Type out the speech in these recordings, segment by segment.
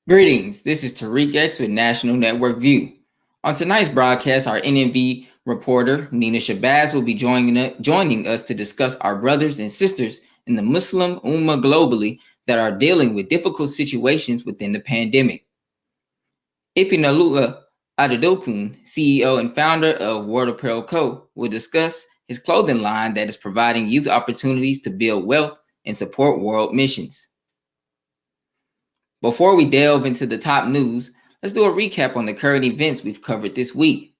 Greetings, this is Tariq X with National Network View. On tonight's broadcast, our NNV reporter Nina Shabazz will be joining us to discuss our brothers and sisters in the Muslim Ummah globally that are dealing with difficult situations within the pandemic. Ipinoluwa Adedokun, CEO and founder of Apparel Co., will discuss his clothing line that is providing youth opportunities to build wealth and support world missions. Before we delve into the top news, let's do a recap on the current events we've covered this week.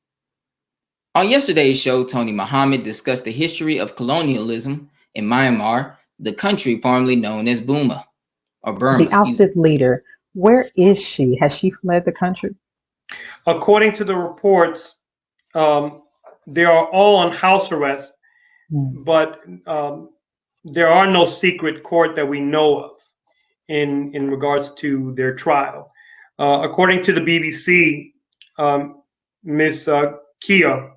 On yesterday's show, Tony Muhammad discussed the history of colonialism in Myanmar, the country formerly known as Burma. The ousted leader, where is she? Has she fled the country? According to the reports, they are all on house arrest, but there are no secret court that we know of in regards to their trial. According to the BBC, Ms. Kia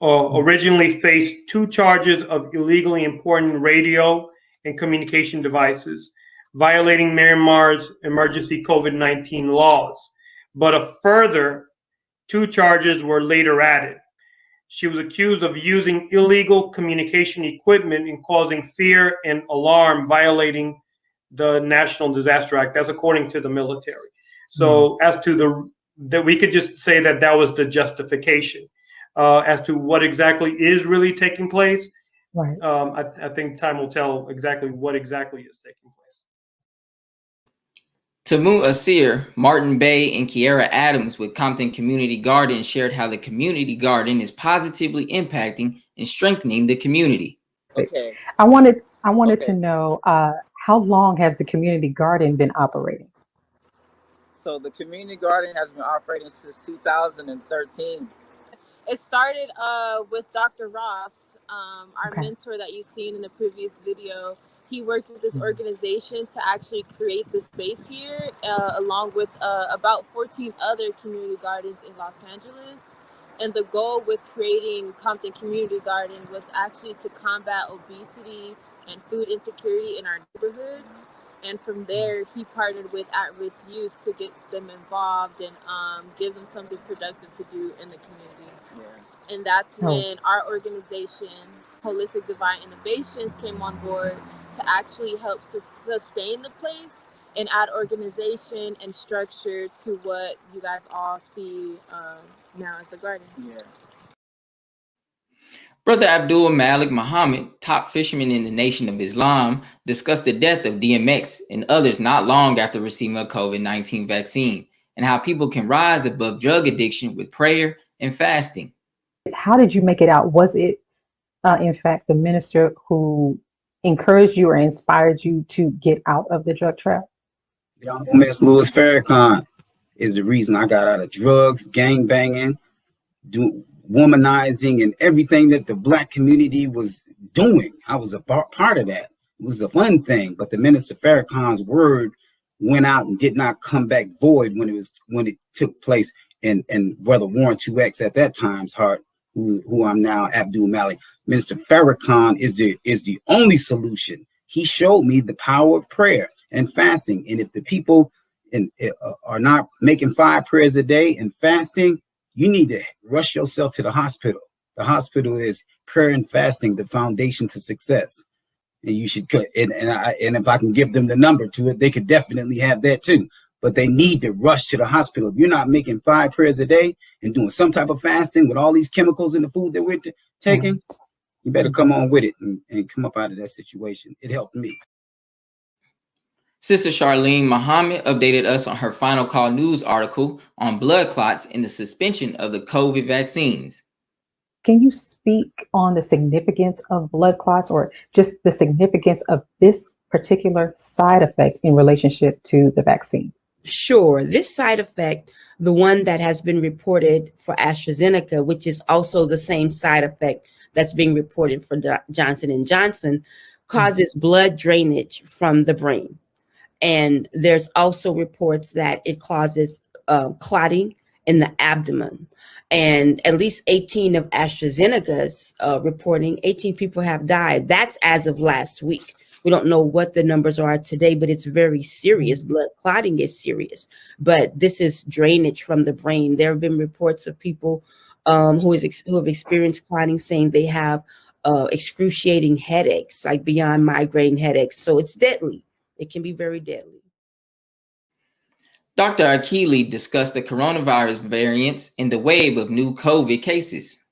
originally faced 2 charges of illegally importing radio and communication devices, violating Myanmar's emergency COVID-19 laws. But a further 2 charges were later added. She was accused of using illegal communication equipment and causing fear and alarm, violating the National Disaster Act. That's according to the military. So as to that, we could just say that that was the justification. As to what exactly is really taking place, right. I think time will tell exactly what exactly is taking place. Tamu Asir, Martin Bay, and Kiara Adams with Compton Community Garden shared how the community garden is positively impacting and strengthening the community. Okay. I wanted to know how long has the community garden been operating? So the community garden has been operating since 2013. It started with Dr. Ross, our mentor that you've seen in the previous video. He worked with this organization to actually create the space here, along with about 14 other community gardens in Los Angeles. And the goal with creating Compton Community Garden was actually to combat obesity and food insecurity in our neighborhoods. And from there, he partnered with at-risk youth to get them involved and give them something productive to do in the community. Yeah. And that's when our organization, Holistic Divine Innovations, came on board to actually help sustain the place and add organization and structure to what you guys all see now as the garden. Yeah. Brother Abdul Malik Muhammad, top fisherman in the Nation of Islam, discussed the death of DMX and others not long after receiving a COVID-19 vaccine and how people can rise above drug addiction with prayer and fasting. How did you make it out? Was it, in fact, the minister who encouraged you or inspired you to get out of the drug trap? The Honorable Miss Louis Farrakhan is the reason I got out of drugs, gang banging, womanizing, and everything that the Black community was doing. I was a part of that. It was a fun thing, but the Minister Farrakhan's word went out and did not come back void when it took place. And Brother Warren 2X at that time's heart, who I'm now, Abdul Malik. Minister Farrakhan is the only solution. He showed me the power of prayer and fasting. And if the people are not making 5 prayers a day and fasting, you need to rush yourself to the hospital. The hospital is prayer and fasting, the foundation to success. And you should, and if I can give them the number to it, they could definitely have that too. But they need to rush to the hospital. If you're not making 5 prayers a day and doing some type of fasting with all these chemicals in the food that we're taking, you better come on with it and come up out of that situation. It helped me. Sister Charlene Muhammad updated us on her Final Call News article on blood clots and the suspension of the COVID vaccines. Can you speak on the significance of blood clots or just the significance of this particular side effect in relationship to the vaccine? Sure. This side effect, the one that has been reported for AstraZeneca, which is also the same side effect that's being reported for Johnson & Johnson, causes blood drainage from the brain. And there's also reports that it causes clotting in the abdomen. And at least 18 of AstraZeneca's reporting, 18 people have died. That's as of last week. We don't know what the numbers are today, but it's very serious. Blood clotting is serious, but this is drainage from the brain. There have been reports of people who have experienced clotting saying they have excruciating headaches, like beyond migraine headaches. So it's deadly. It can be very deadly. Dr. Akili discussed the coronavirus variants and the wave of new COVID cases.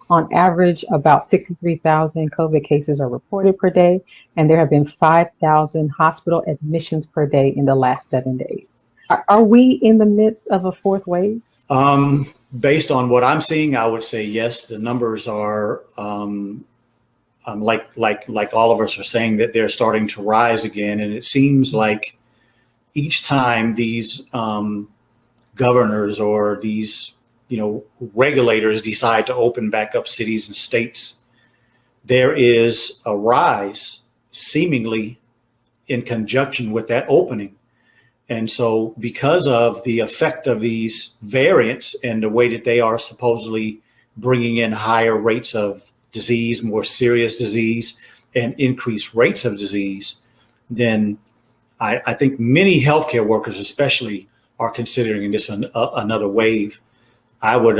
On average, about 63,000 COVID cases are reported per day, and there have been 5,000 hospital admissions per day in the last 7 days. Are we in the midst of a fourth wave? Based on what I'm seeing, I would say yes. The numbers are like all of us are saying, that they're starting to rise again, and it seems like each time these governors or these regulators decide to open back up cities and states, there is a rise seemingly in conjunction with that opening. And so because of the effect of these variants and the way that they are supposedly bringing in higher rates of disease, more serious disease, and increased rates of disease, then I think many healthcare workers especially are considering this another wave. I would,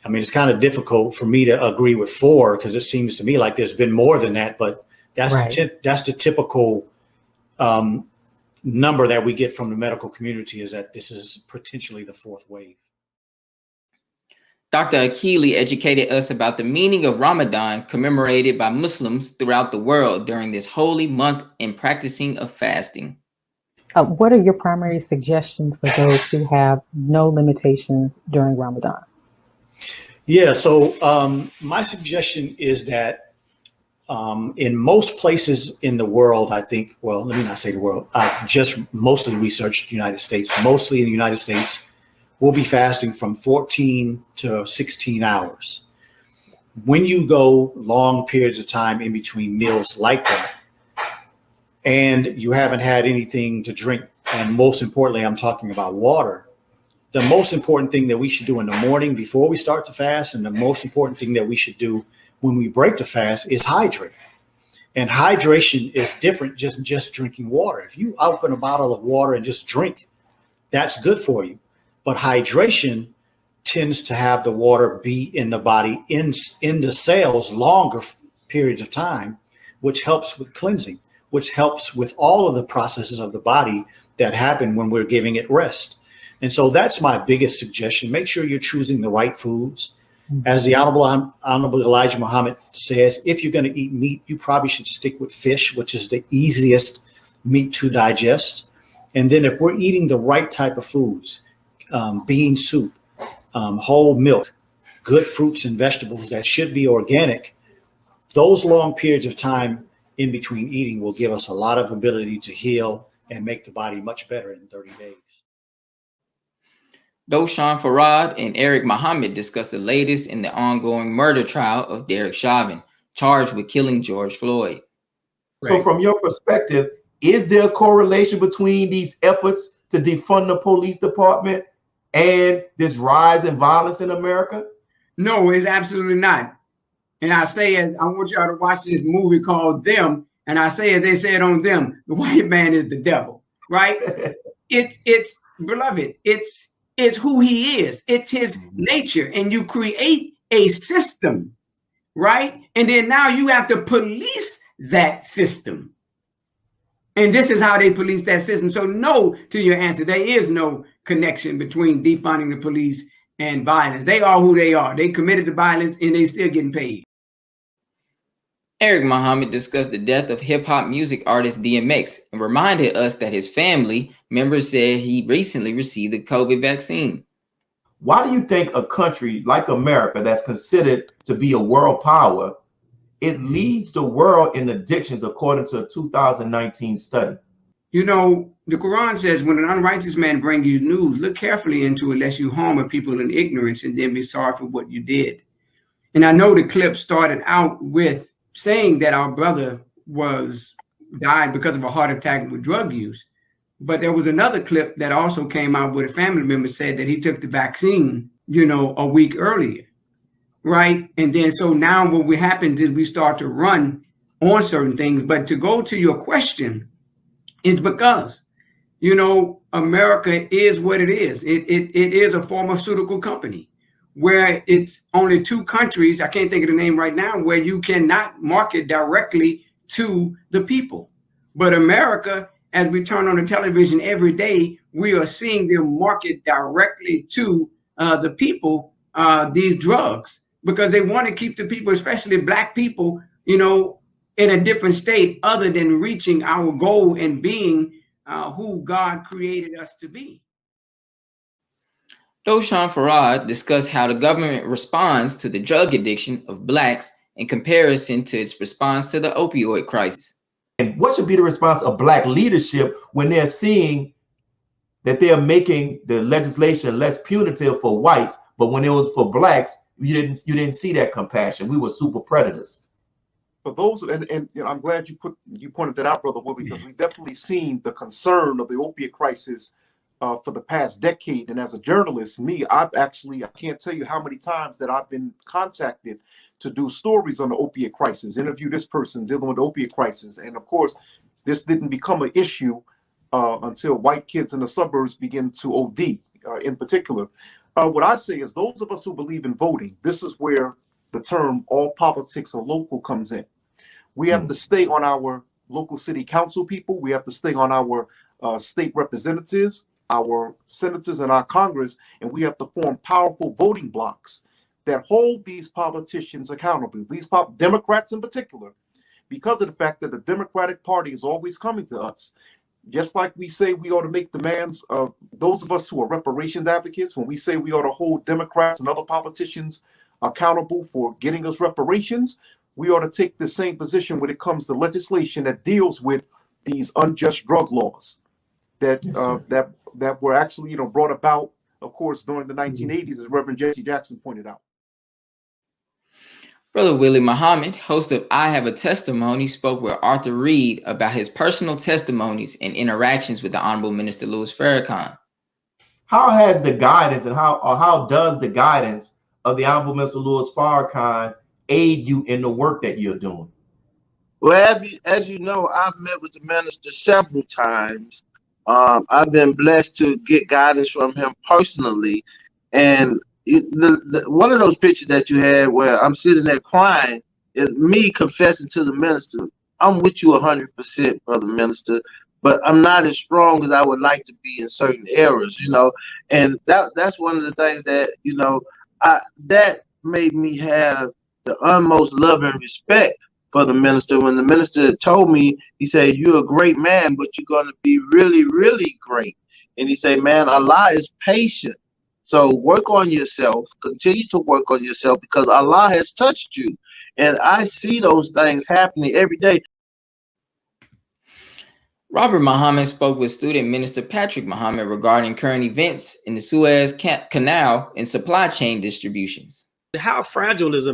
it's kind of difficult for me to agree with 4, because it seems to me like there's been more than that, but that's right. That's the typical number that we get from the medical community, is that this is potentially the 4th wave. Dr. Akili educated us about the meaning of Ramadan, commemorated by Muslims throughout the world during this holy month and practicing of fasting. What are your primary suggestions for those who have no limitations during Ramadan? Yeah, so my suggestion is that in most places in the world, I think, well, let me not say the world, I've just mostly researched the United States. Mostly in the United States, we'll be fasting from 14 to 16 hours. When you go long periods of time in between meals like that, and you haven't had anything to drink, and most importantly, I'm talking about water, the most important thing that we should do in the morning before we start to fast, and the most important thing that we should do when we break the fast, is hydrate. And hydration is different just drinking water. If you open a bottle of water and just drink, that's good for you. But hydration tends to have the water be in the body, in the cells, longer periods of time, which helps with cleansing, which helps with all of the processes of the body that happen when we're giving it rest. And so that's my biggest suggestion. Make sure you're choosing the right foods. As the Honorable Elijah Muhammad says, if you're going to eat meat, you probably should stick with fish, which is the easiest meat to digest. And then if we're eating the right type of foods, bean soup, whole milk, good fruits and vegetables that should be organic, those long periods of time in between eating will give us a lot of ability to heal and make the body much better in 30 days. Doshan Farad and Eric Muhammad discussed the latest in the ongoing murder trial of Derek Chauvin, charged with killing George Floyd. So from your perspective, is there a correlation between these efforts to defund the police department and this rise in violence in America? No, it's absolutely not. And I say, I want y'all to watch this movie called Them. And I say, as they said on Them, the white man is the devil, right? It's beloved. It's who he is. It's his nature. And you create a system, right? And then now you have to police that system. And this is how they police that system. So no, to your answer, there is no connection between defunding the police and violence. They are who they are. They committed the violence and they still getting paid. Eric Muhammad discussed the death of hip-hop music artist DMX and reminded us that his family members said he recently received the COVID vaccine. Why do you think a country like America, that's considered to be a world power, it leads the world in addictions according to a 2019 study? You know, the Quran says, when an unrighteous man brings you news, look carefully into it lest you harm a people in ignorance and then be sorry for what you did. And I know the clip started out with saying that our brother died because of a heart attack with drug use. But there was another clip that also came out where a family member said that he took the vaccine, a week earlier, right? And then so now what happens is we start to run on certain things. But to go to your question, it's because, you know, America is what it is. It is a pharmaceutical company where it's only 2 countries, I can't think of the name right now, where you cannot market directly to the people. But America, as we turn on the television every day, we are seeing them market directly to the people these drugs, because they want to keep the people, especially Black people, you know, in a different state other than reaching our goal and being who God created us to be. Doshan Farad discussed how the government responds to the drug addiction of Blacks in comparison to its response to the opioid crisis. And what should be the response of Black leadership when they're seeing that they're making the legislation less punitive for whites, but when it was for Blacks, you didn't see that compassion. We were super predators. For those, and you know, I'm glad you pointed that out, Brother Will, because we've definitely seen the concern of the opiate crisis for the past decade. And as a journalist, I can't tell you how many times that I've been contacted to do stories on the opiate crisis, interview this person dealing with the opiate crisis. And of course, this didn't become an issue until white kids in the suburbs begin to OD in particular. What I say is those of us who believe in voting, this is where the term all politics are local comes in. We have to stay on our local city council people. We have to stay on our state representatives, our senators, and our Congress, and we have to form powerful voting blocks that hold these politicians accountable, these Democrats in particular, because of the fact that the Democratic Party is always coming to us. Just like we say we ought to make demands of those of us who are reparations advocates, when we say we ought to hold Democrats and other politicians accountable for getting us reparations, we ought to take the same position when it comes to legislation that deals with these unjust drug laws that that were actually, you know, brought about, of course, during the 1980s, as Reverend Jesse Jackson pointed out. Brother Willie Muhammad, host of I Have a Testimony, spoke with Arthur Reed about his personal testimonies and interactions with the Honorable Minister Louis Farrakhan. How has the guidance and how does the guidance of the Honorable Minister Louis Farrakhan aid you in the work that you're doing? Well, as you know, I've met with the minister several times. I've been blessed to get guidance from him personally. And one of those pictures that you had where I'm sitting there crying is me confessing to the minister, I'm with you 100%, Brother Minister, but I'm not as strong as I would like to be in certain areas, you know. And that's one of the things that, you know, that made me have the utmost love and respect for the minister. When the minister told me, he said, you're a great man, but you're going to be really, really great. And he said, man, Allah is patient. So work on yourself, continue to work on yourself, because Allah has touched you. And I see those things happening every day. Robert Muhammad spoke with student minister Patrick Muhammad regarding current events in the Suez Canal and supply chain distributions. How fragile is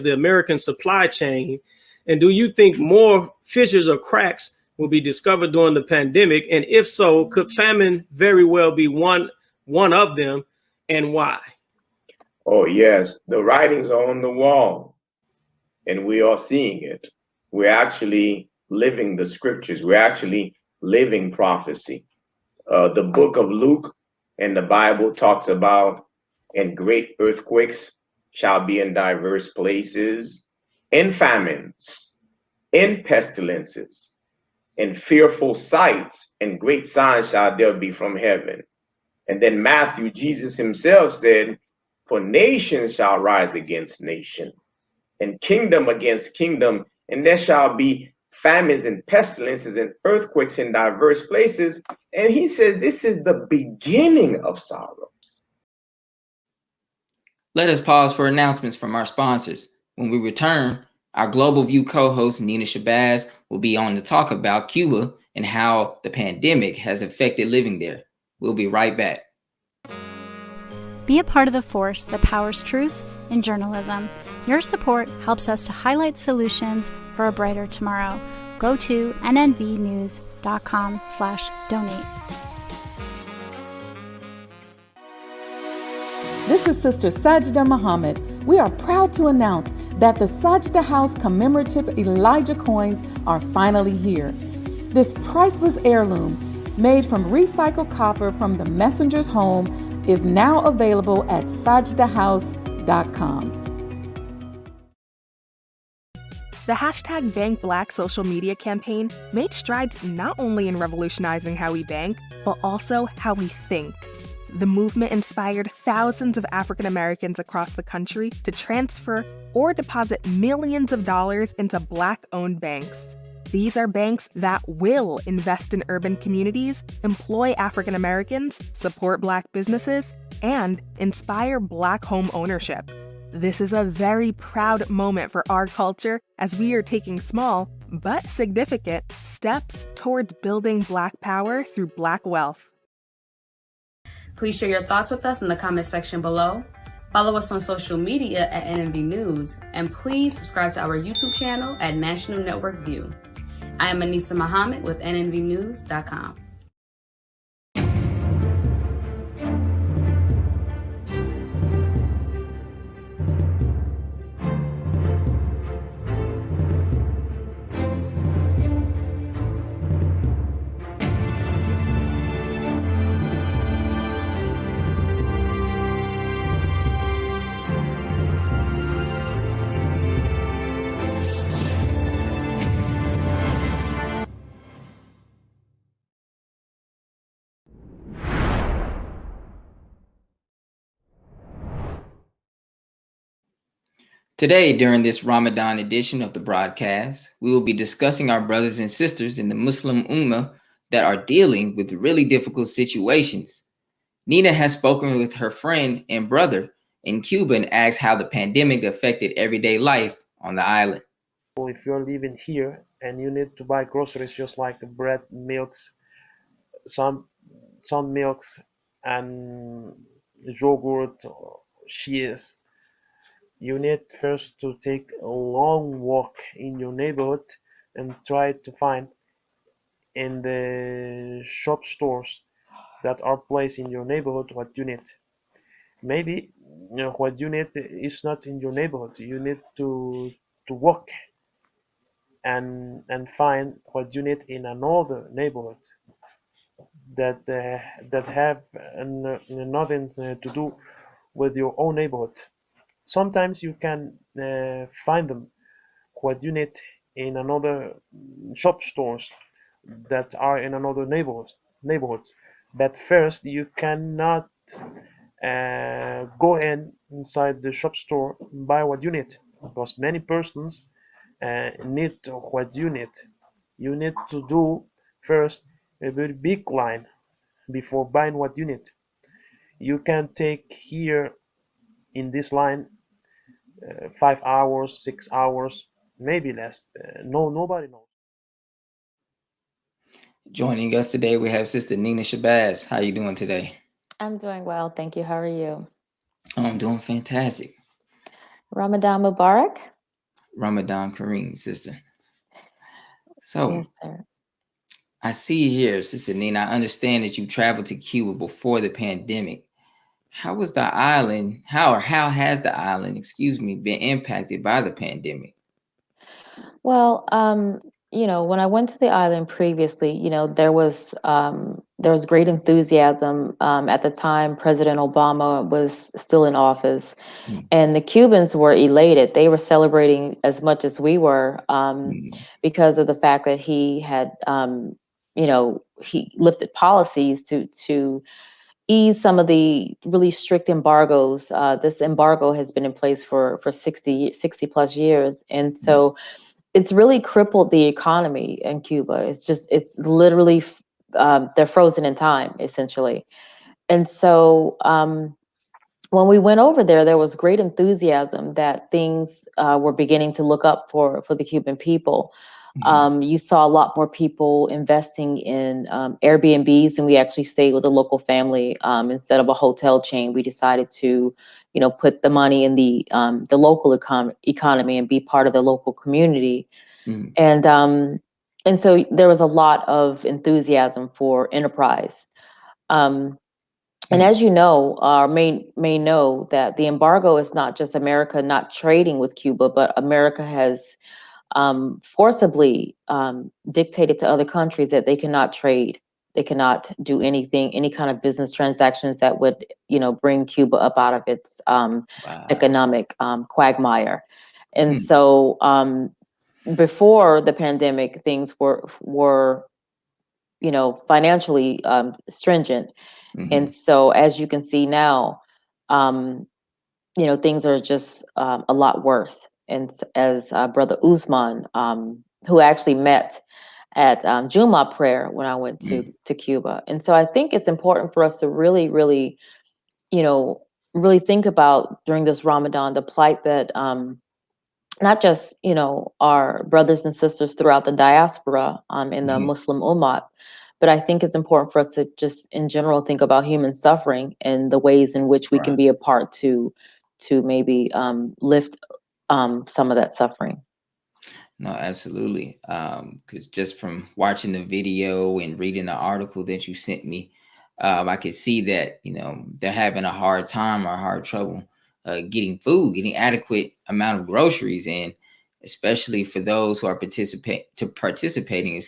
the American supply chain? And do you think more fissures or cracks will be discovered during the pandemic? And if so, could famine very well be one of them, and why? Oh, yes. The writings are on the wall, and we are seeing it. We're actually living the scriptures. We're actually living prophecy. The book of Luke and the Bible talks about, and great earthquakes shall be in diverse places, in famines, in pestilences, in fearful sights, and great signs shall there be from heaven. And then Matthew, Jesus himself said, for nation shall rise against nation, and kingdom against kingdom, and there shall be famines and pestilences and earthquakes in diverse places. And he says this is the beginning of sorrow. Let us pause for announcements from our sponsors. When we return, our Global View co-host Nina Shabazz will be on to talk about Cuba and how the pandemic has affected living there. We'll be right back. Be a part of the force that powers truth in journalism. Your support helps us to highlight solutions for a brighter tomorrow. Go to nnvnews.com/donate. This is Sister Sajida Muhammad. We are proud to announce that the Sajda House commemorative Elijah coins are finally here. This priceless heirloom, made from recycled copper from the messenger's home, is now available at sajdahouse.com. The hashtag Bank Black social media campaign made strides not only in revolutionizing how we bank, but also how we think. The movement inspired thousands of African Americans across the country to transfer or deposit millions of dollars into Black-owned banks. These are banks that will invest in urban communities, employ African Americans, support Black businesses, and inspire Black home ownership. This is a very proud moment for our culture as we are taking small, but significant, steps towards building Black power through Black wealth. Please share your thoughts with us in the comment section below. Follow us on social media at NNV News, and please subscribe to our YouTube channel at National Network View. I am Anissa Muhammad with NNVnews.com. Today, during this Ramadan edition of the broadcast, we will be discussing our brothers and sisters in the Muslim Ummah that are dealing with really difficult situations. Nina has spoken with her friend and brother in Cuba and asked how the pandemic affected everyday life on the island. If you're living here and you need to buy groceries just like bread, milks, some milks and yogurt, cheese, you need first to take a long walk in your neighborhood and try to find in the shop stores that are placed in your neighborhood what you need. Maybe what you need is not in your neighborhood. You need to walk and find what you need in another neighborhood that have nothing to do with your own neighborhood. Sometimes you can find them what you need in another shop stores that are in another neighborhoods. But first, you cannot go inside the shop store and buy what you need, because many persons need what you need. You need to do first a very big line before buying what you need. You can take here in this line 5 hours, 6 hours, maybe less. Nobody knows. Joining us today, we have Sister Nina Shabazz. How are you doing today? I'm doing well, thank you. How are you? I'm doing fantastic. Ramadan Mubarak. Ramadan Kareem, sister. So, Yes, sir. I see here, Sister Nina, I understand that you traveled to Cuba before the pandemic. How was the island, how has the island, been impacted by the pandemic? Well, when I went to the island previously, there was great enthusiasm. At the time, President Obama was still in office, and the Cubans were elated. They were celebrating as much as we were because of the fact that he had, he lifted policies to ease some of the really strict embargoes. This embargo has been in place for 60 plus years. And so it's really crippled the economy in Cuba. It's literally, they're frozen in time, essentially. And so when we went over there was great enthusiasm that things were beginning to look up for the Cuban people. You saw a lot more people investing in Airbnbs, and we actually stayed with a local family instead of a hotel chain. We decided to, put the money in the local economy and be part of the local community. And so there was a lot of enthusiasm for enterprise. And as you know, or may know, that the embargo is not just America not trading with Cuba, but America has forcibly dictated to other countries that they cannot trade, they cannot do anything, any kind of business transactions that would, bring Cuba up out of its economic quagmire. And so before the pandemic, things were financially stringent. And so, as you can see now, things are just a lot worse. And as Brother Usman, who actually met at Juma prayer when I went to Cuba. And so I think it's important for us to really, really, really think about during this Ramadan, the plight that not just, our brothers and sisters throughout the diaspora in the Muslim Ummah, but I think it's important for us to just in general think about human suffering and the ways in which we can be a part to maybe lift some of that suffering. No, absolutely. Because just from watching the video and reading the article that you sent me, I could see that, they're having a hard time or hard trouble getting food, getting adequate amount of groceries, and especially for those who are participating,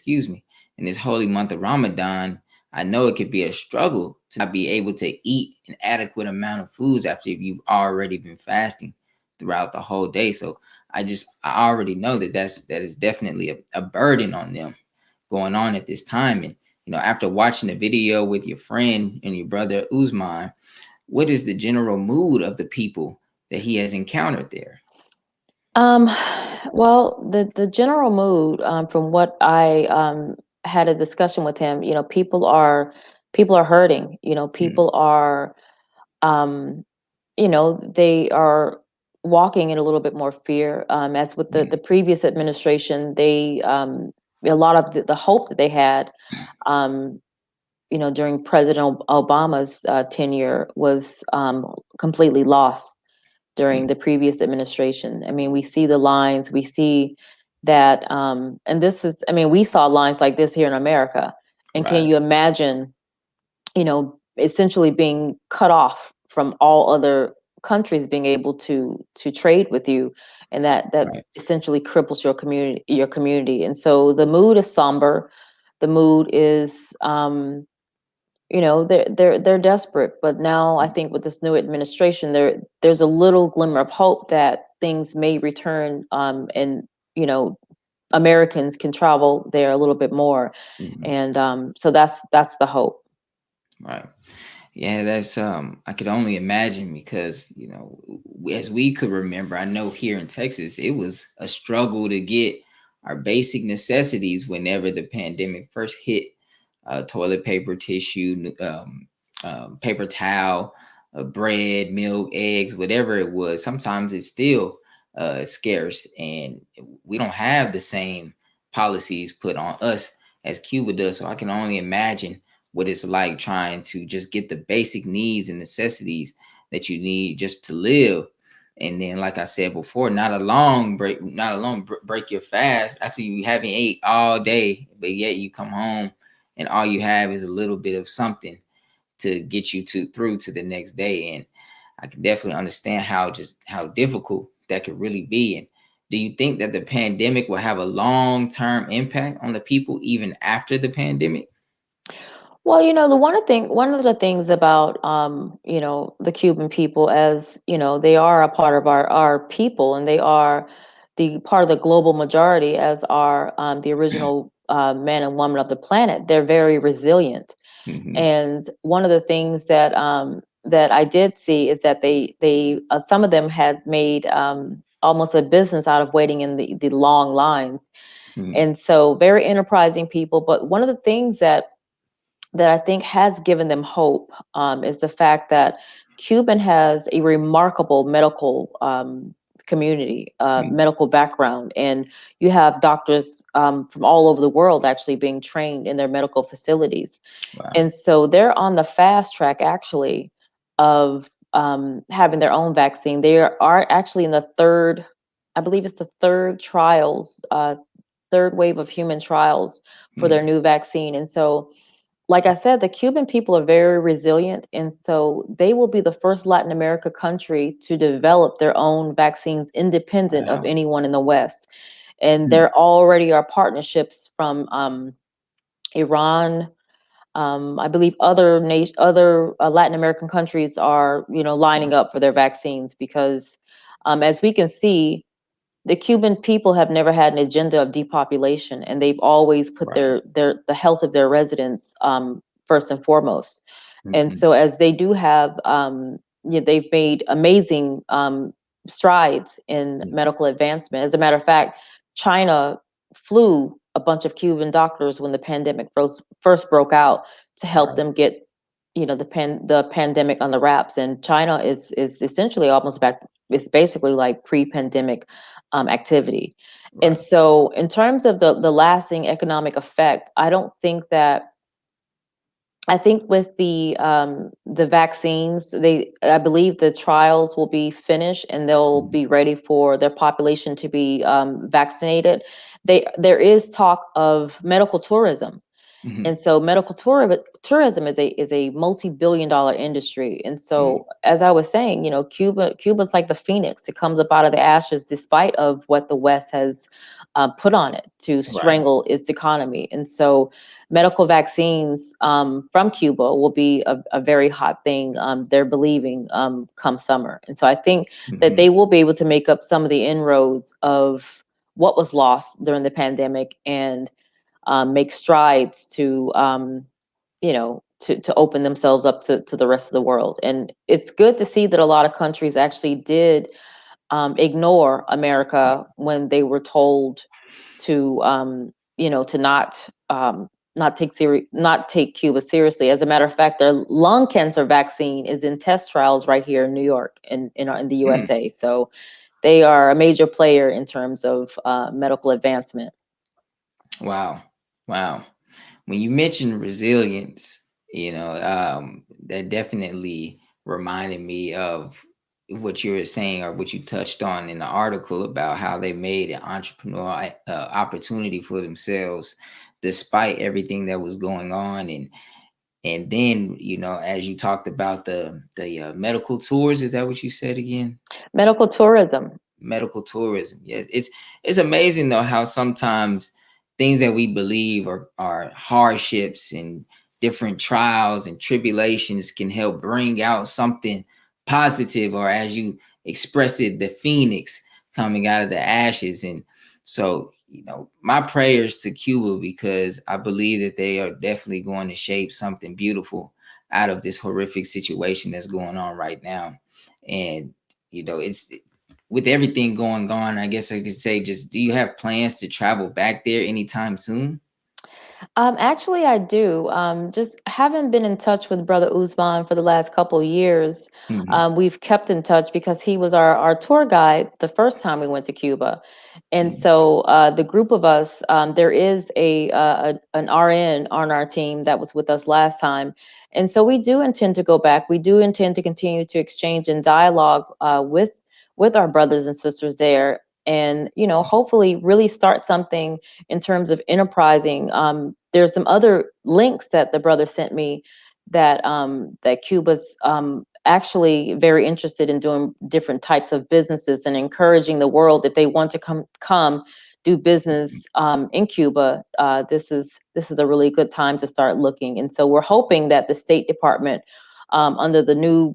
in this holy month of Ramadan. I know it could be a struggle to not be able to eat an adequate amount of foods after you've already been fasting throughout the whole day. So I already know that is definitely a burden on them going on at this time. And after watching the video with your friend and your brother Usman, what is the general mood of the people that he has encountered there? Well, the general mood, from what I had a discussion with him, people are hurting. People are, they are walking in a little bit more fear. As with the previous administration, they a lot of the hope that they had, during President Obama's tenure was completely lost during the previous administration. I mean, we see the lines, we see that, and this is, we saw lines like this here in America. And can you imagine, essentially being cut off from all other countries being able to trade with you, and that essentially cripples your community. And so the mood is somber. The mood is, they're desperate. But now I think with this new administration, there's a little glimmer of hope that things may return, and Americans can travel there a little bit more. And so that's the hope. Right. Yeah, that's I could only imagine, because as we could remember, I know here in Texas it was a struggle to get our basic necessities whenever the pandemic first hit. Toilet paper, tissue, paper towel, bread, milk, eggs, whatever it was. Sometimes it's still scarce, and we don't have the same policies put on us as Cuba does. So I can only imagine what it's like trying to just get the basic needs and necessities that you need just to live. And then, like I said before, not alone break your fast after you haven't ate all day, but yet you come home and all you have is a little bit of something to get you through to the next day. And I can definitely understand how difficult that could really be. And do you think that the pandemic will have a long-term impact on the people even after the pandemic? Well, one of the things about the Cuban people, as they are a part of our people, and they are the part of the global majority, as are the original man and woman of the planet. They're very resilient. And one of the things that that I did see is that they some of them had made almost a business out of waiting in the long lines. And so very enterprising people. But one of the things that I think has given them hope is the fact that Cuban has a remarkable medical community, medical background, and you have doctors from all over the world actually being trained in their medical facilities. Wow. And so they're on the fast track actually of having their own vaccine. They are actually in the third, I believe it's the third trials, third wave of human trials for their new vaccine. And so like I said, the Cuban people are very resilient, and so they will be the first Latin America country to develop their own vaccines independent of anyone in the West. And there already are partnerships from Iran. I believe other Latin American countries are, lining up for their vaccines because, as we can see, the Cuban people have never had an agenda of depopulation, and they've always put the health of their residents first and foremost. And so, as they do have, they've made amazing strides in medical advancement. As a matter of fact, China flew a bunch of Cuban doctors when the pandemic first broke out to help them get, the pandemic on the wraps. And China is essentially almost back. It's basically like pre-pandemic activity. And so, in terms of the lasting economic effect, I think with the vaccines, I believe the trials will be finished and they'll be ready for their population to be vaccinated. There is talk of medical tourism. And so medical tourism is a multi-billion-dollar industry. And so, as I was saying, Cuba's like the phoenix. It comes up out of the ashes, despite of what the West has put on it to strangle its economy. And so, medical vaccines from Cuba will be a very hot thing. They're believing come summer. And so, I think that they will be able to make up some of the inroads of what was lost during the pandemic and make strides to to open themselves up to the rest of the world. And it's good to see that a lot of countries actually did ignore America when they were told to to not take Cuba seriously. As a matter of fact, their lung cancer vaccine is in test trials right here in New York in the USA. So they are a major player in terms of medical advancement. Wow. When you mentioned resilience, that definitely reminded me of what you were saying or what you touched on in the article about how they made an entrepreneurial opportunity for themselves despite everything that was going on. And then, as you talked about the medical tours, is that what you said again? Medical tourism. Yes. It's amazing though how sometimes things that we believe are hardships and different trials and tribulations can help bring out something positive, or as you expressed it, the phoenix coming out of the ashes. And so, my prayers to Cuba, because I believe that they are definitely going to shape something beautiful out of this horrific situation that's going on right now. And, it's with everything going on, I guess I could say, just do you have plans to travel back there anytime soon? Actually, I do. Just haven't been in touch with Brother Usman for the last couple of years. We've kept in touch because he was our tour guide the first time we went to Cuba. And so the group of us, there is an RN on our team that was with us last time. And so we do intend to go back. We do intend to continue to exchange and dialogue with our brothers and sisters there, and hopefully really start something in terms of enterprising. There's some other links that the brother sent me that Cuba's actually very interested in doing different types of businesses and encouraging the world, if they want to come do business in Cuba. This is a really good time to start looking. And so we're hoping that the State Department, under the new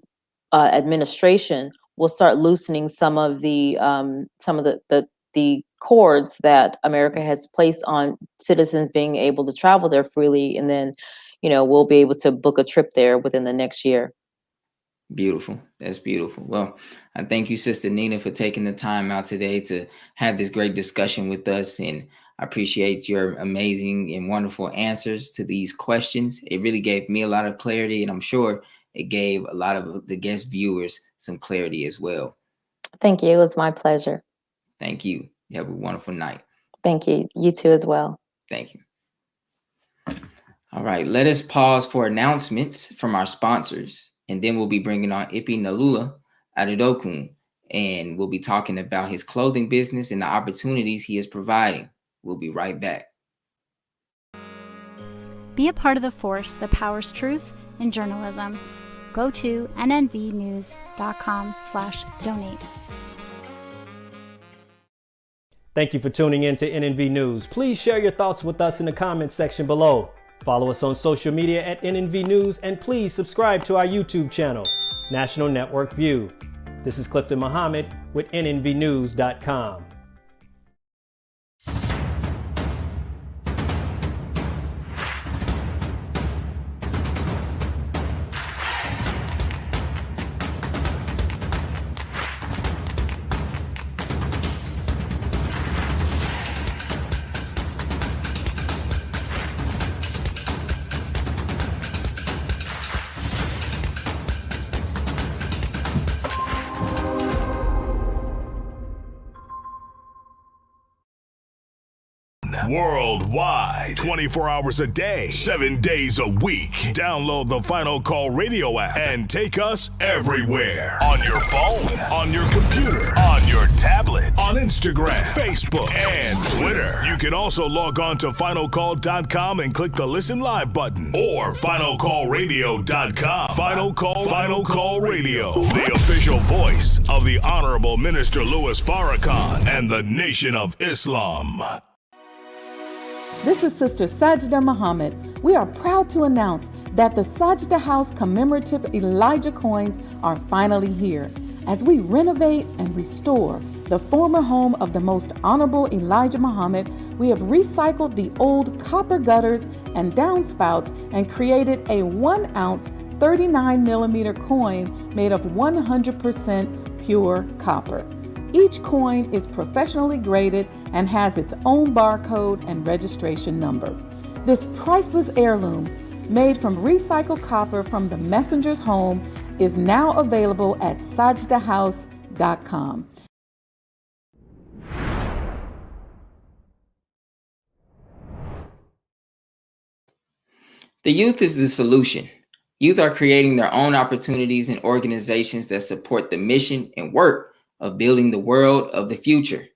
administration, will start loosening some of the cords that America has placed on citizens being able to travel there freely, and then we'll be able to book a trip there within the next year. Beautiful. That's beautiful. Well, I thank you, Sister Nina, for taking the time out today to have this great discussion with us, and I appreciate your amazing and wonderful answers to these questions. It really gave me a lot of clarity, and I'm sure it gave a lot of the guest viewers some clarity as well. Thank you. It was my pleasure. Thank you. You have a wonderful night. Thank you. You too as well. Thank you. All right. Let us pause for announcements from our sponsors, and then we'll be bringing on Ipinoluwa Adedokun, and we'll be talking about his clothing business and the opportunities he is providing. We'll be right back. Be a part of the force that powers truth in journalism. Go to nnvnews.com/donate. Thank you for tuning in to NNV News. Please share your thoughts with us in the comments section below. Follow us on social media at NNV News, and please subscribe to our YouTube channel, National Network View. This is Clifton Muhammad with nnvnews.com. Worldwide, 24 hours a day, 7 days a week. Download the Final Call Radio app and take us everywhere. On your phone, on your computer, on your tablet, on Instagram, Facebook, and Twitter. You can also log on to finalcall.com and click the Listen Live button, or finalcallradio.com. Final Call Radio, the official voice of the Honorable Minister Louis Farrakhan and the Nation of Islam. This is Sister Sajda Muhammad. We are proud to announce that the Sajda House commemorative Elijah coins are finally here. As we renovate and restore the former home of the Most Honorable Elijah Muhammad, we have recycled the old copper gutters and downspouts and created a 1-ounce 39mm coin made of 100% pure copper. Each coin is professionally graded and has its own barcode and registration number. This priceless heirloom, made from recycled copper from the messenger's home, is now available at sajdahouse.com. The youth is the solution. Youth are creating their own opportunities in organizations that support the mission and work of building the world of the future.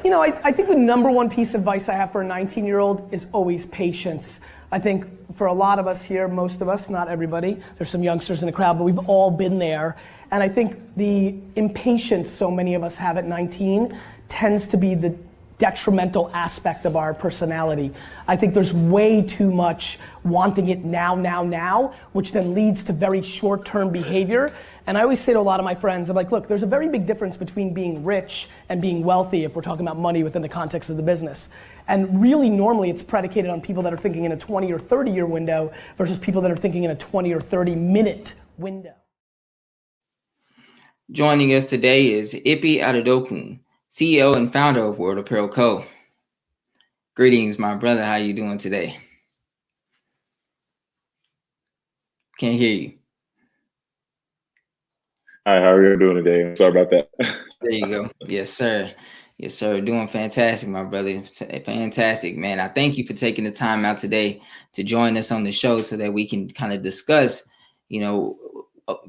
You know, I think the number one piece of advice I have for a 19-year-old is always patience. I think for a lot of us here, most of us, not everybody, there's some youngsters in the crowd, but we've all been there. And I think the impatience so many of us have at 19 tends to be the detrimental aspect of our personality. I think there's way too much wanting it now, which then leads to very short-term behavior. And I always say to a lot of my friends, I'm like, look, there's a very big difference between being rich and being wealthy if we're talking about money within the context of the business. And really, normally, it's predicated on people that are thinking in a 20 or 30-year window versus people that are thinking in a 20 or 30-minute window. Joining us today is Ipinoluwa Adedokun, CEO and founder of World Apparel Co. Greetings, my brother. How you doing today? Can't hear you. Hi, how are you doing today? I'm sorry about that. There you go. Yes, sir. Yes, sir. Doing fantastic, my brother. Fantastic, man. I thank you for taking the time out today to join us on the show so that we can kind of discuss, you know,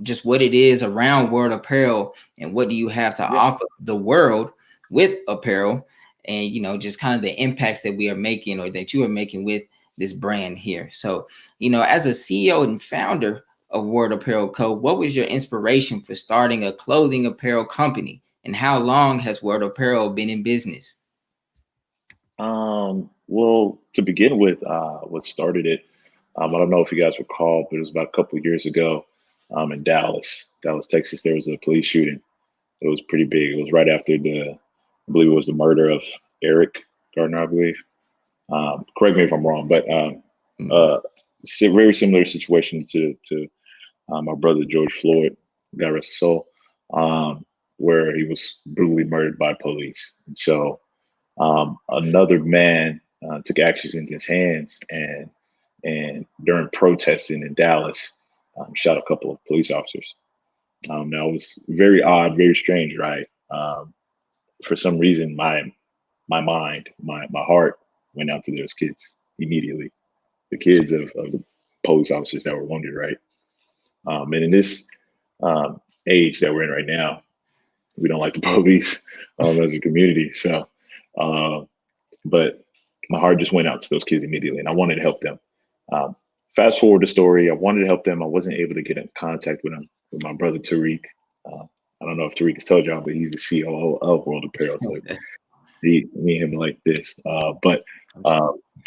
just what it is around World Apparel and what do you have to offer the world with apparel, and, you know, just kind of the impacts that we are making or that you are making with this brand here. So, you know, as a CEO and founder of World Apparel Co., what was your inspiration for starting a clothing apparel company, and how long has World Apparel been in business? Well, to begin with, what started it, I don't know if you guys recall, but it was about a couple of years ago in Dallas, Texas. There was a police shooting. It was pretty big. It was right after I believe it was the murder of Eric Gardner, I believe. Correct me if I'm wrong, but very similar situation to my brother George Floyd, God rest his soul, where he was brutally murdered by police. And so another man took actions into his hands and during protesting in Dallas, shot a couple of police officers. Now it was very odd, very strange, right? For some reason, my mind, my heart went out to those kids immediately. The kids of the police officers that were wounded, right? And in this age that we're in right now, we don't like the police as a community. So but my heart just went out to those kids immediately, and I wanted to help them. Fast forward the story, I wanted to help them. I wasn't able to get in contact with them, with my brother Tariq. I don't know if Tariq has told y'all, but he's the COO of World Apparel. So me and him like this. But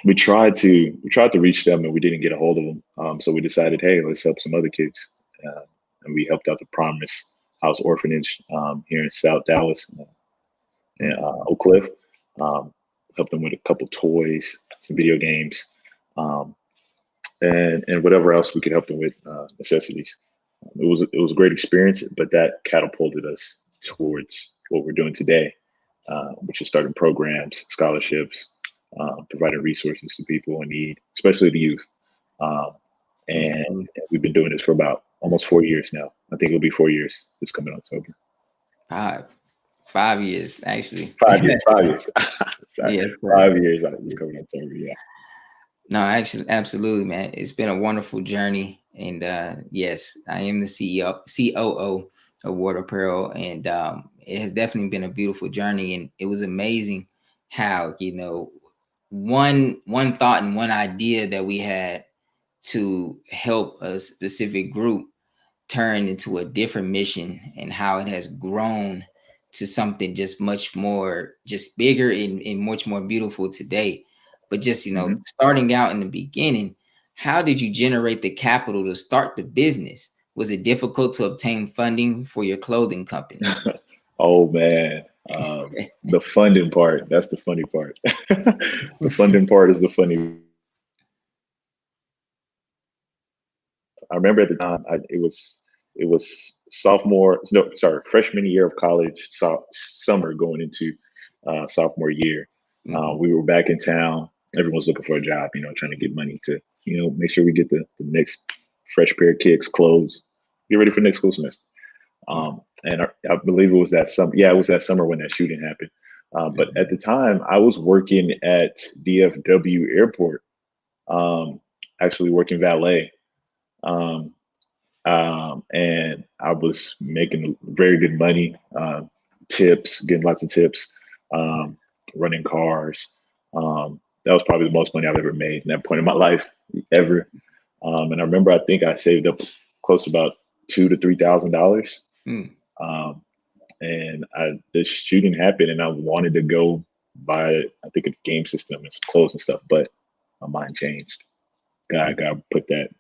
we tried to reach them, and we didn't get a hold of them. So we decided, hey, let's help some other kids. And we helped out the Promise House Orphanage here in South Dallas and Oak Cliff. Helped them with a couple toys, some video games, and whatever else we could help them with, necessities. It was a great experience, but that catapulted us towards what we're doing today, which is starting programs, scholarships, providing resources to people in need, especially the youth. And we've been doing this for about almost 4 years now. I think it'll be 4 years this coming October. 5 years, actually. 5 years. 5 years. Yeah, 5 years this coming October. Yeah. No, actually, absolutely, man. It's been a wonderful journey. And yes, I am the COO of World Apparel. And it has definitely been a beautiful journey. And it was amazing how, one thought and one idea that we had to help a specific group turned into a different mission, and how it has grown to something just much more, just bigger and much more beautiful today. But just, starting out in the beginning, how did you generate the capital to start the business? Was it difficult to obtain funding for your clothing company? Oh, man. The funding part, that's the funny part. The funding part is the funny. I remember at the time, it was freshman year of college, summer going into sophomore year. We were back in town. Everyone's looking for a job, trying to get money to, make sure we get the next fresh pair of kicks, clothes, get ready for next school semester. And I believe it was that summer. Yeah, it was that summer when that shooting happened. But at the time, I was working at DFW Airport, actually working valet. And I was making very good money, getting lots of tips, running cars. That was probably the most money I've ever made in that point in my life ever. And I remember, I think I saved up close to about $2,000 to $3,000. And this shooting happened, and I wanted to go buy, I think, a game system and some clothes and stuff, but my mind changed. God put that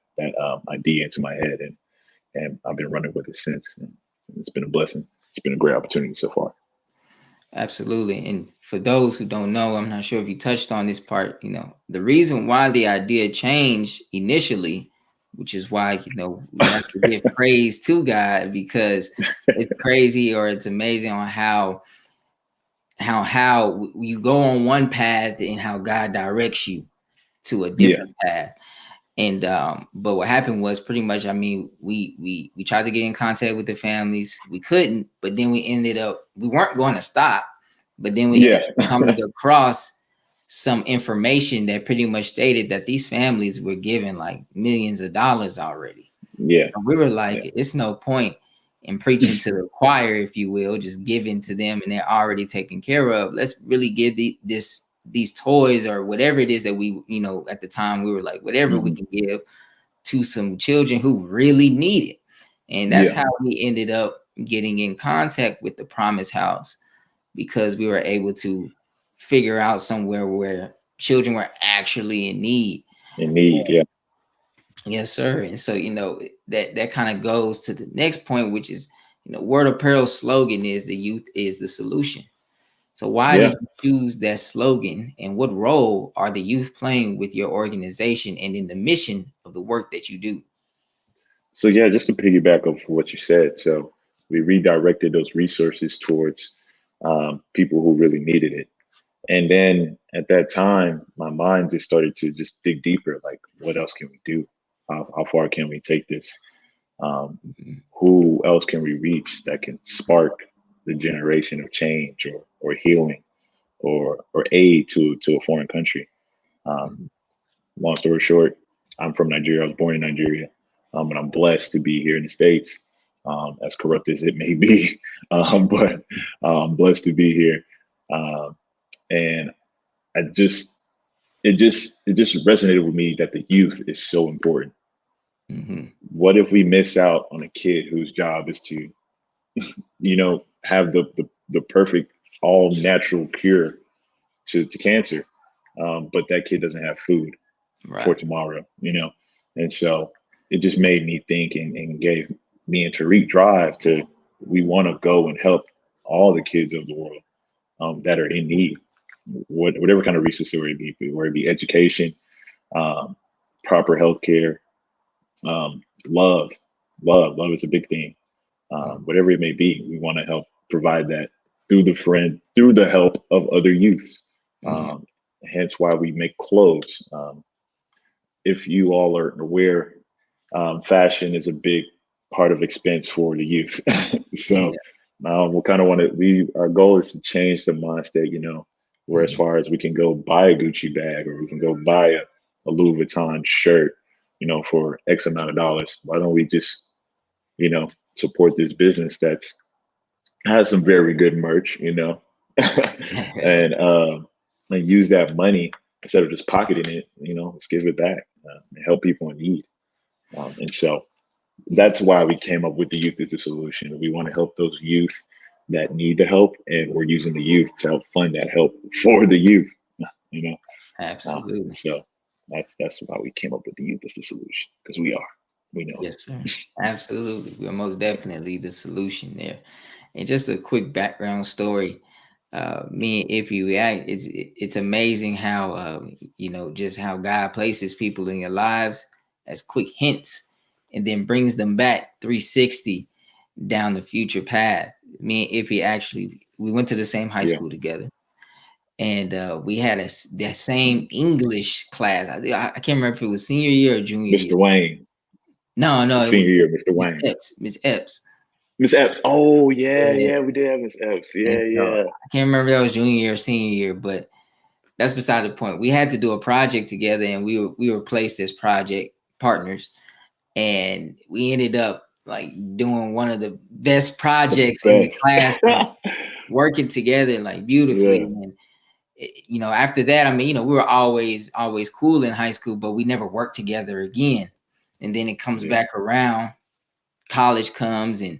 idea into my head, and I've been running with it since. And it's been a blessing. It's been a great opportunity so far. Absolutely. And for those who don't know, I'm not sure if you touched on this part, the reason why the idea changed initially, which is why, we have to give praise to God, because it's crazy, or it's amazing on how you go on one path and how God directs you to a different path. And but what happened was, pretty much, we tried to get in contact with the families. We couldn't, but then we weren't going to stop, but then we ended up coming across some information that pretty much stated that these families were given like millions of dollars already. Yeah. So we were like, it's no point in preaching to the choir, if you will, just giving to them and they're already taken care of. Let's really give these toys or whatever it is that we, at the time we were like, whatever we can give to some children who really need it. And that's how we ended up getting in contact with the Promise House, because we were able to figure out somewhere where children were actually in need. Yeah. Yes, sir. And so, that kind of goes to the next point, which is, World Apparel's slogan is "The youth is the solution." So why did you choose that slogan, and what role are the youth playing with your organization and in the mission of the work that you do? So just to piggyback off what you said. So we redirected those resources towards people who really needed it. And then at that time, my mind just started to just dig deeper. Like, what else can we do? How far can we take this? Who else can we reach that can spark the generation of change or healing or aid to a foreign country? Long story short, I'm from Nigeria. I was born in Nigeria, and I'm blessed to be here in the States, as corrupt as it may be, but I'm blessed to be here. And it just resonated with me that the youth is so important. Mm-hmm. What if we miss out on a kid whose job is to, have the perfect all natural cure to cancer, but that kid doesn't have food for tomorrow, And so it just made me think and gave me and Tariq drive to, we want to go and help all the kids of the world that are in need, whatever kind of resource it be, whether it be education, proper healthcare, love is a big thing. Whatever it may be, we want to help provide that through the help of other youth. Hence why we make clothes. If you all are aware, fashion is a big part of expense for the youth. So we kind of our goal is to change the mindset, where as far as we can go buy a Gucci bag, or we can go buy a Louis Vuitton shirt, for X amount of dollars. Why don't we just, support this business that's has some very good merch, and use that money instead of just pocketing it, let's give it back and help people in need. And so that's why we came up with the youth as a solution. We want to help those youth that need the help, and we're using the youth to help fund that help for the youth, Absolutely. So that's why we came up with the youth as the solution, because we know. Yes, sir. Absolutely. We're most definitely the solution there. And just a quick background story. Me and Ippy, it's amazing how, just how God places people in your lives as quick hints and then brings them back 360 down the future path. Me and Ippy, actually, we went to the same high school together. And we had that same English class. I can't remember if it was senior year or junior year. Mr. Wayne. No. Senior year, Mr. Wayne. Miss Epps. Miss Epps. Oh, yeah, we did have Miss Epps. Yeah. I can't remember if that was junior year or senior year, but that's beside the point. We had to do a project together, and we were placed as project partners, and we ended up like doing one of the best projects in the class, working together like beautifully. Yeah. And after that, we were always cool in high school, but we never worked together again. And then it comes back around, college comes, and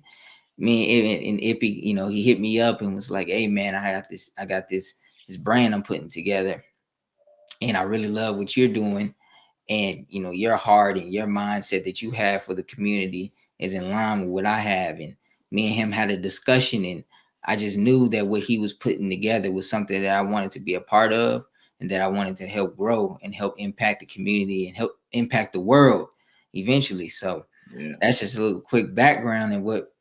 me and Ippy, he hit me up and was like, "Hey man, I got this brand I'm putting together, and I really love what you're doing. And your heart and your mindset that you have for the community is in line with what I have." And me and him had a discussion, and I just knew that what he was putting together was something that I wanted to be a part of, and that I wanted to help grow and help impact the community and help impact the world eventually. So that's just a little quick background and what,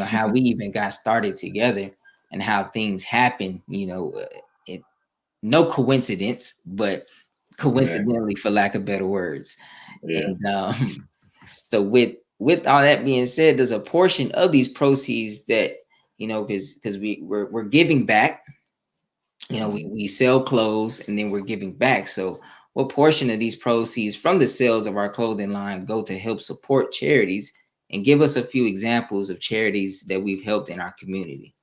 how we even got started together and how things happen, no coincidence, but coincidentally, for lack of better words. And so with all that being said, there's a portion of these proceeds that, because we're giving back, we sell clothes and then we're giving back. So what portion of these proceeds from the sales of our clothing line go to help support charities? And give us a few examples of charities that we've helped in our community.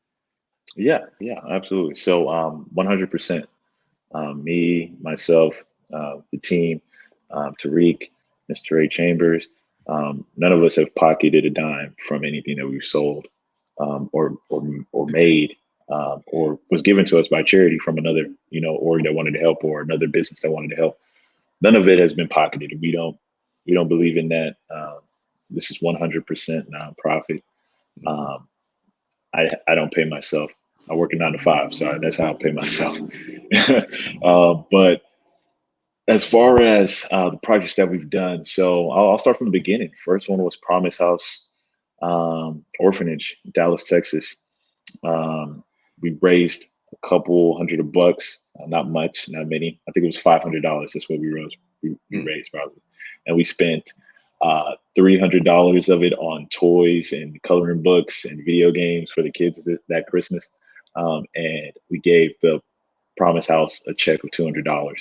Yeah, absolutely. So 100%. Me, myself, the team, Tariq, Mr. A. Chambers, none of us have pocketed a dime from anything that we've sold or made or was given to us by charity from another, org that wanted to help or another business that wanted to help. None of it has been pocketed. We don't believe in that. This is 100% nonprofit. I don't pay myself. I work a 9 to 5, so that's how I pay myself. But as far as the projects that we've done, so I'll start from the beginning. First one was Promise House Orphanage, Dallas, Texas. We raised a couple $100, not much, not many. I think it was $500. That's what we raised probably, and we spent $300 of it on toys and coloring books and video games for the kids that Christmas. And we gave the Promise House a check of $200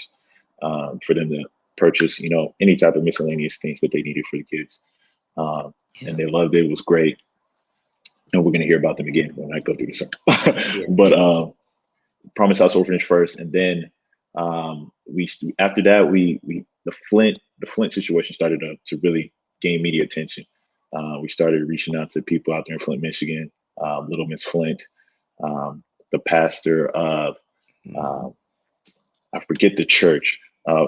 for them to purchase, any type of miscellaneous things that they needed for the kids. And they loved it. It was great. And we're going to hear about them again when I go through the circle. But Promise House Orphanage first, and then After that, the Flint situation started to really gain media attention. We started reaching out to people out there in Flint, Michigan, Little Miss Flint, the pastor of, I forget the church. I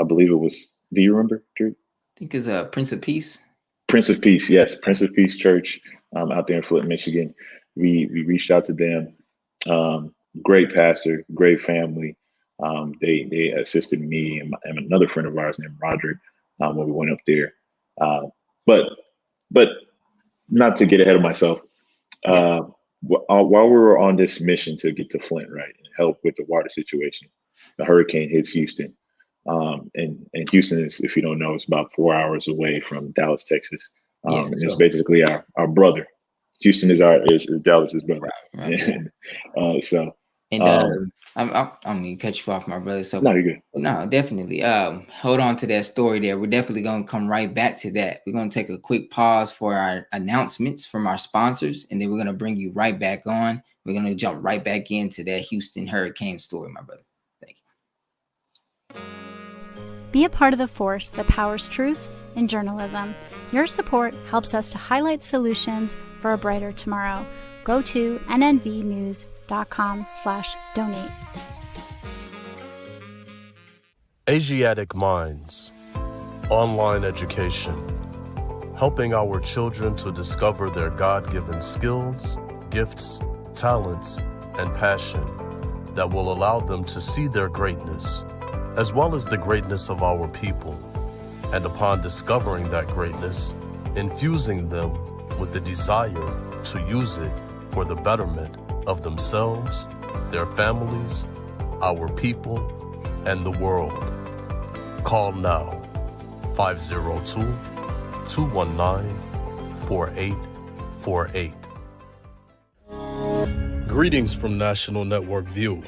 believe it was, do you remember, Drew? I think it's Prince of Peace. Prince of Peace, yes. Prince of Peace Church out there in Flint, Michigan. We reached out to them. Great pastor, great family. They assisted me and another friend of ours named Roderick when we went up there. But not to get ahead of myself, while we were on this mission to get to Flint, right, and help with the water situation, the hurricane hits Houston. And Houston is, if you don't know, it's about 4 hours away from Dallas, Texas. And it's basically our brother. Houston is Dallas's brother. Right. I'm gonna cut you off, my brother. So no, you're good. No, definitely. Hold on to that story there. We're definitely gonna come right back to that. We're gonna take a quick pause for our announcements from our sponsors, and then we're gonna bring you right back on. We're gonna jump right back into that Houston hurricane story, my brother. Thank you. Be a part of the force that powers truth in journalism. Your support helps us to highlight solutions for a brighter tomorrow. Go to nnvnews.com/donate. Asiatic Minds, online education, helping our children to discover their God-given skills, gifts, talents, and passion that will allow them to see their greatness, as well as the greatness of our people, and upon discovering that greatness, infusing them with the desire to use it for the betterment of themselves, their families, our people, and the world. Call now, 502-219-4848. Greetings from National Network View.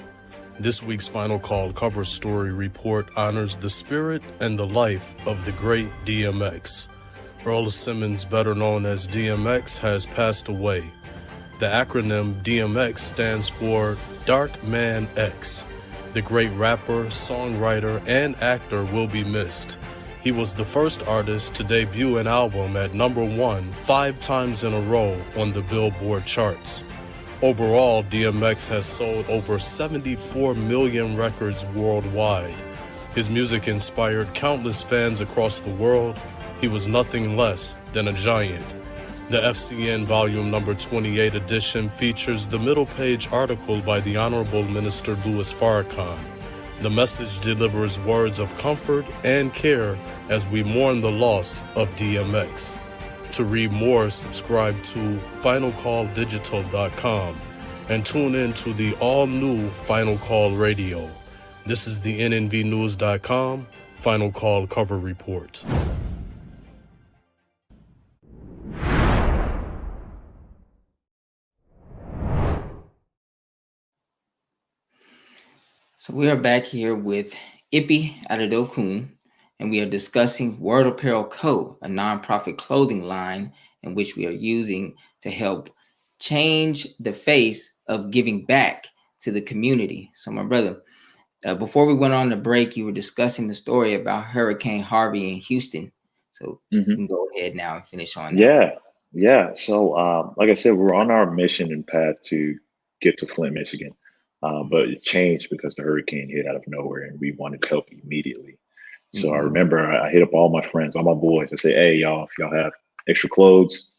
This week's Final Call cover story report honors the spirit and the life of the great DMX. Earl Simmons, better known as DMX, has passed away. The acronym DMX stands for Dark Man X. The great rapper, songwriter, and actor will be missed. He was the first artist to debut an album at #1 5 times in a row on the Billboard charts. Overall, DMX has sold over 74 million records worldwide. His music inspired countless fans across the world. He was nothing less than a giant. The FCN Volume Number 28 edition features the middle page article by the Honorable Minister Louis Farrakhan. The message delivers words of comfort and care as we mourn the loss of DMX. To read more, subscribe to finalcalldigital.com and tune in to the all-new Final Call Radio. This is the NNVnews.com Final Call cover report. So we are back here with Ipinoluwa Adedokun, and we are discussing World Apparel Co., a nonprofit clothing line in which we are using to help change the face of giving back to the community. So my brother, before we went on the break, you were discussing the story about Hurricane Harvey in Houston. So you can go ahead now and finish on that. Yeah. So like I said, we're on our mission and path to get to Flint, Michigan. But it changed because the hurricane hit out of nowhere and we wanted help immediately. So I remember I hit up all my friends, all my boys. I say, hey, y'all, if y'all have extra clothes,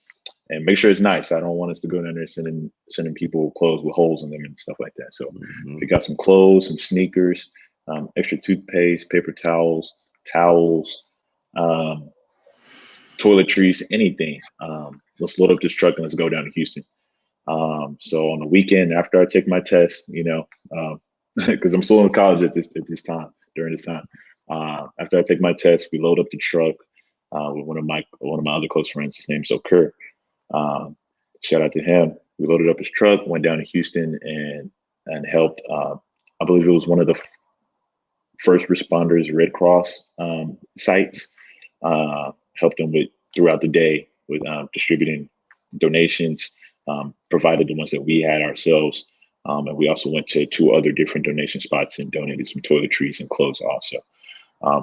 and make sure it's nice. I don't want us to go down there sending people clothes with holes in them and stuff like that. So if you got some clothes, some sneakers, extra toothpaste, paper towels, toiletries, anything, let's load up this truck and let's go down to Houston. So on the weekend after I take my test, because I'm still in college during this time. After I take my test, we load up the truck with one of my other close friends. His name's Okur. Shout out to him. We loaded up his truck, went down to Houston and helped. I believe it was one of the first responders Red Cross sites. Helped them throughout the day with distributing donations. Provided the ones that we had ourselves, And we also went to 2 other different donation spots and donated some toiletries and clothes also.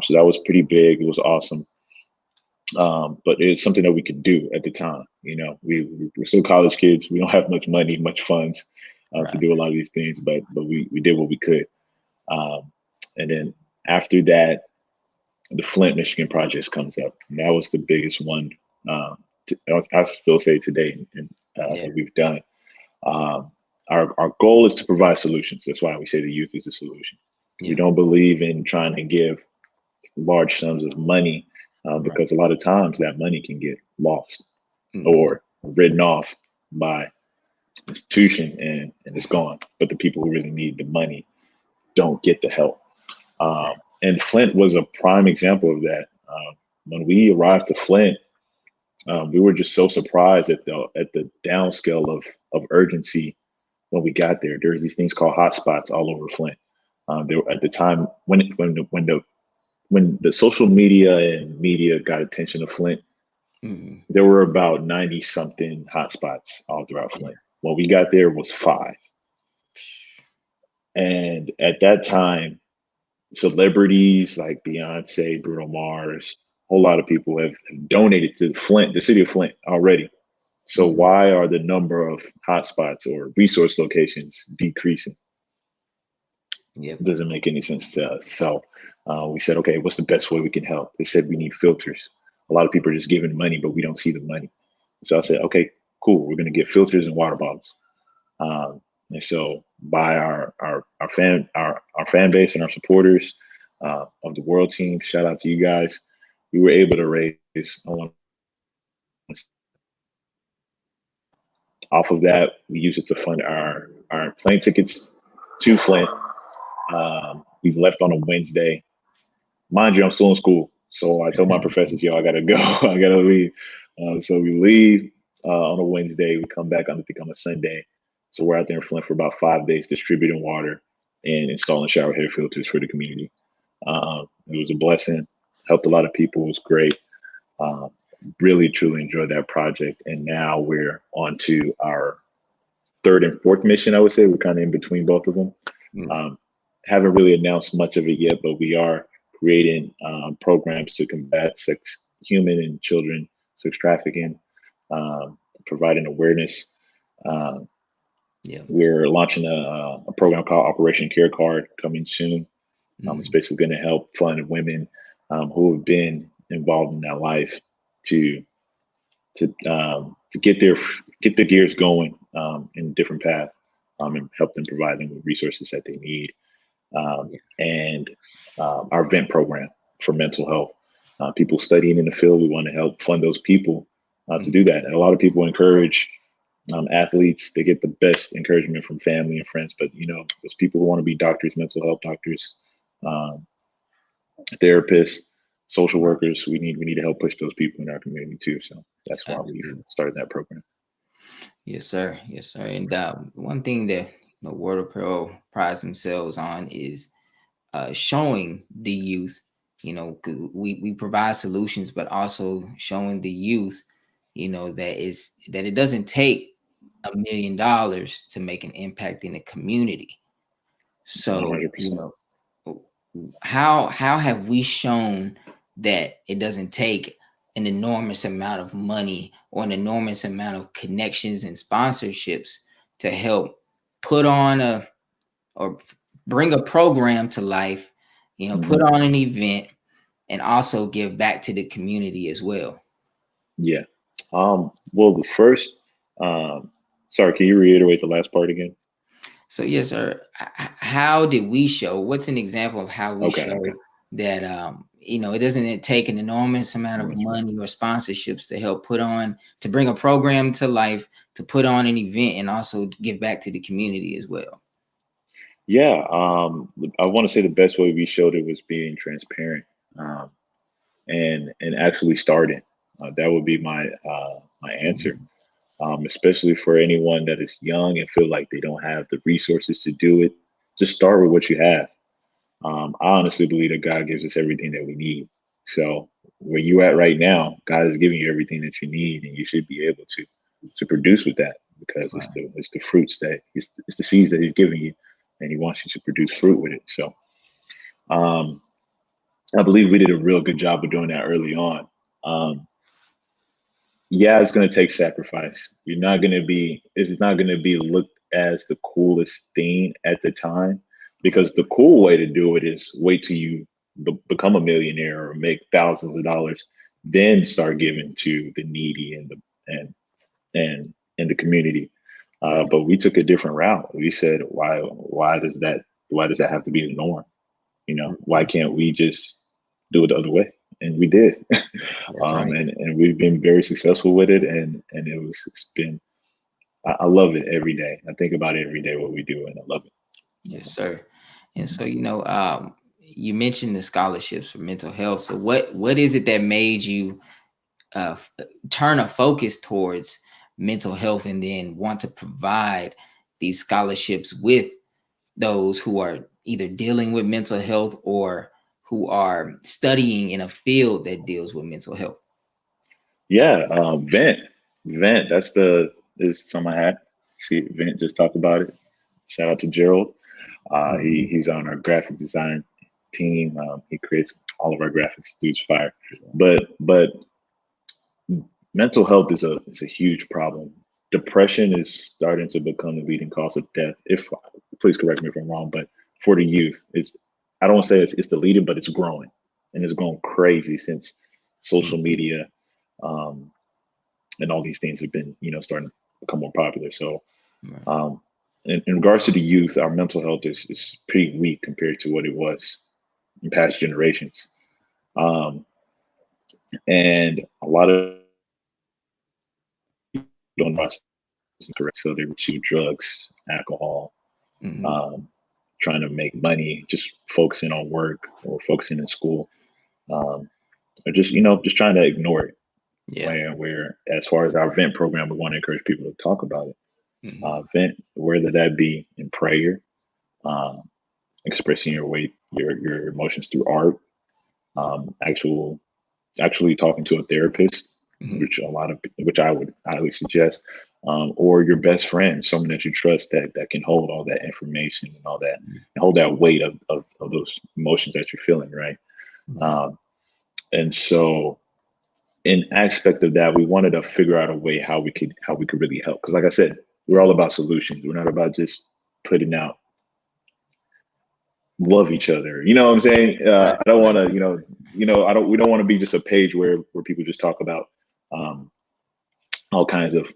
So that was pretty big. It was awesome. But it's something that we could do at the time. You know, we're still college kids. We don't have much money, much funds to do a lot of these things, but we did what we could. And then after that, the Flint, Michigan projects comes up. And that was the biggest one. I still say today that we've done. Our goal is to provide solutions. That's why we say the youth is the solution. We don't believe in trying to give large sums of money because a lot of times that money can get lost or written off by institution and it's gone. But the people who really need the money don't get the help. And Flint was a prime example of that. When we arrived to Flint, we were just so surprised at the downscale of urgency when we got there. There were these things called hotspots all over Flint. There at the time when the social media and media got attention to Flint, there were about 90 something hotspots all throughout Flint. When we got there, it was 5. And at that time, celebrities like Beyonce, Bruno Mars, a whole lot of people have donated to Flint, the city of Flint already. So why are the number of hotspots or resource locations decreasing? It doesn't make any sense to us. So we said, okay, what's the best way we can help? They said we need filters. A lot of people are just giving money, but we don't see the money. So I said, okay, cool. We're going to get filters and water bottles. And so by our fan base and our supporters of the World Team, shout out to you guys, we were able to raise off of that. We use it to fund our plane tickets to Flint. We left on a Wednesday. Mind you, I'm still in school. So I told my professors, yo, I got to go. I got to leave. So we leave on a Wednesday. We come back on a Sunday. So we're out there in Flint for about 5 days, distributing water and installing shower head filters for the community. It was a blessing. Helped a lot of people. It was great. Really, truly enjoyed that project. And now we're on to our 3rd and 4th mission, I would say. We're kind of in between both of them. Haven't really announced much of it yet, but we are creating programs to combat human and children sex trafficking, providing awareness. We're launching a program called Operation Care Card coming soon. It's basically going to help fund women who have been involved in that life to get their gears going in a different path and help them, provide them with resources that they need. And our VENT program for mental health. People studying in the field, we want to help fund those people to do that. And a lot of people encourage athletes. They get the best encouragement from family and friends, but there's people who want to be doctors, mental health doctors, therapists, social workers. We need to help push those people in our community too. So that's why we started that program. Yes, sir. Yes, sir. And one thing that World Apparel prides themselves on is showing the youth. We provide solutions, but also showing the youth, that it doesn't take $1 million to make an impact in the community. So, 100%. How have we shown that it doesn't take an enormous amount of money or an enormous amount of connections and sponsorships to help put on or bring a program to life, put on an event and also give back to the community as well? Yeah. Well, the first, sorry, can you reiterate the last part again? So yes, sir. How did we show? What's an example of how we show that it doesn't take an enormous amount of money or sponsorships to help to bring a program to life, to put on an event, and also give back to the community as well? Yeah, I want to say the best way we showed it was being transparent and actually starting. That would be my answer. Especially for anyone that is young and feel like they don't have the resources to do it, just start with what you have. I honestly believe that God gives us everything that we need. So where you're at right now, God is giving you everything that you need, and you should be able to produce with that. because it's the fruits that it's the seeds that he's giving you, and he wants you to produce fruit with it. So I believe we did a real good job of doing that early on. Yeah, it's going to take sacrifice. It's not going to be looked as the coolest thing at the time, because the cool way to do it is wait till you become a millionaire or make thousands of dollars, then start giving to the needy and the community. But we took a different route. We said, why does that have to be the norm? Why can't we just do it the other way? And we did. And we've been very successful with it. And I love it every day. I think about it every day, what we do, and I love it. Yes, sir. And so, you mentioned the scholarships for mental health. So what is it that made you turn a focus towards mental health and then want to provide these scholarships with those who are either dealing with mental health or who are studying in a field that deals with mental health? Yeah, Vent. Is something I had. See, Vent just talked about it. Shout out to Gerald. He's on our graphic design team. He creates all of our graphics. Dude's fire. But mental health is a huge problem. Depression is starting to become the leading cause of death. Please correct me if I'm wrong, but for the youth, I don't want to say it's the leading, but it's growing, and it's going crazy since social media and all these things have been, starting to become more popular. So in regards to the youth, our mental health is pretty weak compared to what it was in past generations. And a lot of people don't know correct. So they choose drugs, alcohol, trying to make money, just focusing on work or focusing in school, or just trying to ignore it. Yeah. Where as far as our Vent program, we want to encourage people to talk about it. Vent, whether that be in prayer, expressing your emotions through art, actually talking to a therapist, which I would highly suggest, or your best friend, someone that you trust that can hold all that information and all that, and hold that weight of those emotions that you're feeling, right? And so, in aspect of that, we wanted to figure out a way how we could really help. Because, like I said, we're all about solutions. We're not about just putting out love each other. You know what I'm saying? I don't want to, we don't want to be just a page where people just talk about all kinds of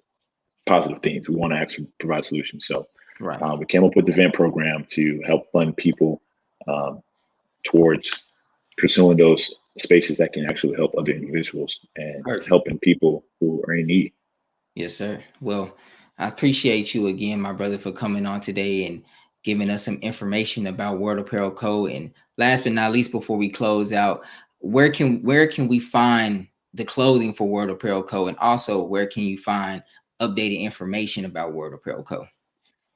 positive things. We want to actually provide solutions. So we came up with the Vent program to help fund people towards pursuing those spaces that can actually help other individuals and helping people who are in need. Yes, sir. Well, I appreciate you again, my brother, for coming on today and giving us some information about World Apparel Co. And last but not least, before we close out, where can we find the clothing for World Apparel Co. And also where can you find updated information about World Apparel Co.?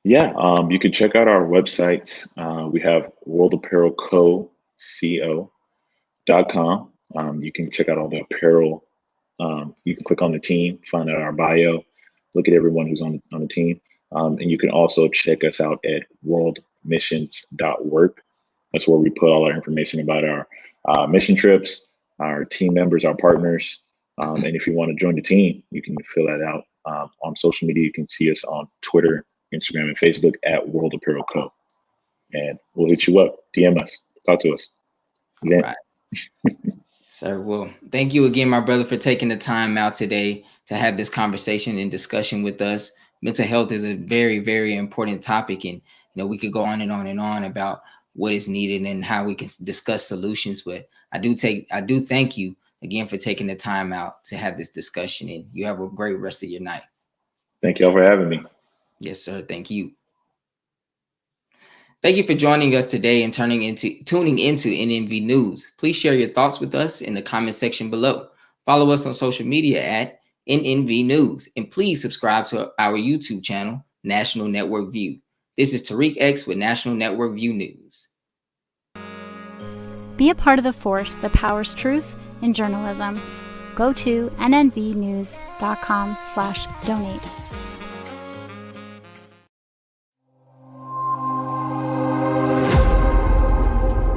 Yeah, you can check out our websites. We have worldapparelco.com. You can check out all the apparel. You can click on the team, find out our bio, look at everyone who's on the team. And you can also check us out at worldmissions.work. That's where we put all our information about our mission trips, our team members, our partners. And if you want to join the team, you can fill that out. On social media, you can see us on Twitter, Instagram, and Facebook at World Apparel Co. And we'll hit you up, DM us, talk to us. All right. Sir, well, thank you again, my brother, for taking the time out today to have this conversation and discussion with us. Mental health is a very, very important topic, and we could go on and on and on about what is needed and how we can discuss solutions. But I do thank you again for taking the time out to have this discussion, and you have a great rest of your night. Thank you all for having me. Yes, sir. Thank you. Thank you for joining us today and tuning into NNV News. Please share your thoughts with us in the comment section below. Follow us on social media at NNV News, and please subscribe to our YouTube channel, National Network View. This is Tariq X with National Network View News. Be a part of the force that powers truth in journalism. Go to nnvnews.com/donate.